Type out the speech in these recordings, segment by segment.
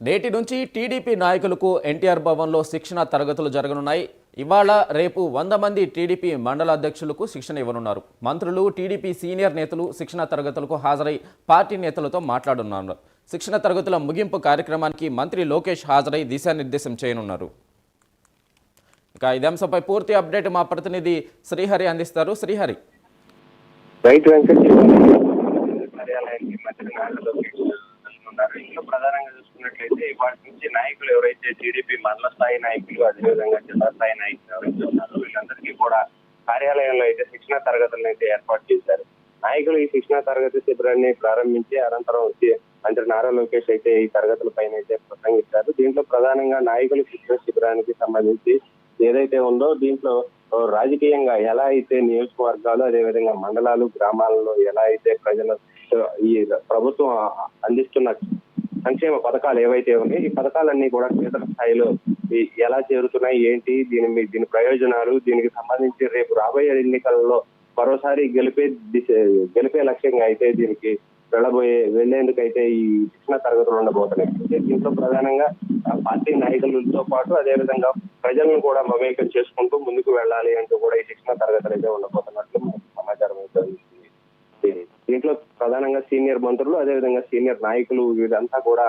నేటి నుంచి టీడీపీ నాయకులకు ఎన్టీఆర్ భవన్లో శిక్షణ తరగతులు జరగనున్నాయి. ఇవాళ రేపు 100 మంది టీడీపీ మండల అధ్యక్షులకు శిక్షణ ఇవ్వనున్నారు. మంత్రులు, టీడీపీ సీనియర్ నేతలు శిక్షణ తరగతులకు హాజరై పార్టీ నేతలతో మాట్లాడనున్నారు. శిక్షణ తరగతుల ముగింపు కార్యక్రమానికి మంత్రి లోకేష్ హాజరై దిశానిర్దేశం చేయనున్నారు. ఇక ఇదే అంశంపై పూర్తి అప్డేట్ మా ప్రతినిధి శ్రీహరి అందిస్తారు. శ్రీహరి. రైట్ వెంకట్ కార్యాలయానికి మంత్రి నారా లోకేష్ ఉన్నారు. ఇందులో ప్రధానంగా చూసుకున్నట్లయితే వాటి నుంచి నాయకులు ఎవరైతే టీడీపీ మండల స్థాయి నాయకులు, అదేవిధంగా జిల్లా స్థాయి నాయకులు ఎవరైతే ఉన్నారో వీళ్ళందరికీ కూడా కార్యాలయంలో అయితే శిక్షణ తరగతులను అయితే ఏర్పాటు చేశారు. నాయకులు ఈ శిక్షణ తరగతి శిబిరాన్ని ప్రారంభించి అనంతరం వచ్చి మంత్రి నారా లోకేష్ అయితే ఈ తరగతుల పైన అయితే ప్రసంగించారు. దీంట్లో ప్రధానంగా నాయకులు శిక్షణ శిబిరానికి సంబంధించి ఏదైతే ఉందో దీంట్లో రాజకీయంగా ఎలా అయితే నియోజకవర్గాలు, అదేవిధంగా మండలాలు, గ్రామాలలో ఎలా అయితే ప్రజలు ఈ ప్రభుత్వం అందిస్తున్న సంక్షేమ పథకాలు ఏవైతే ఉన్నాయో ఈ పథకాలన్నీ కూడా క్షేత్ర స్థాయిలో ఎలా చేరుతున్నాయి, ఏంటి దీని ప్రయోజనాలు, దీనికి సంబంధించి రేపు రాబోయే ఎన్నికలలో మరోసారి గెలిపే లక్ష్యంగా అయితే దీనికి వెళ్లేందుకైతే ఈ శిక్షణ తరగతులు ఉండబోతున్నాయి. దీంట్లో ప్రధానంగా పార్టీ నాయకులతో పాటు అదేవిధంగా ప్రజలను కూడా మమేకం చేసుకుంటూ ముందుకు వెళ్ళాలి అంటూ కూడా ఈ శిక్షణ తరగతులు అయితే ఉండబోతున్నట్లు సమాచారం అయితే ఉంది. దీంట్లో ప్రధానంగా సీనియర్ మంత్రులు, అదేవిధంగా సీనియర్ నాయకులు వీరంతా కూడా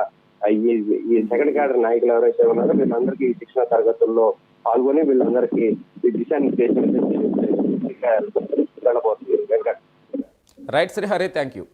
ఈ సెకండ్ క్యాడర్ నాయకులు ఎవరైతే ఉన్నారో వీళ్ళందరికీ ఈ శిక్షణ తరగతుల్లో పాల్గొని వీళ్ళందరికీ ఈ దిశానిర్దేశం వెళ్ళబోతుంది. Venkat. Right Srihari, thank you.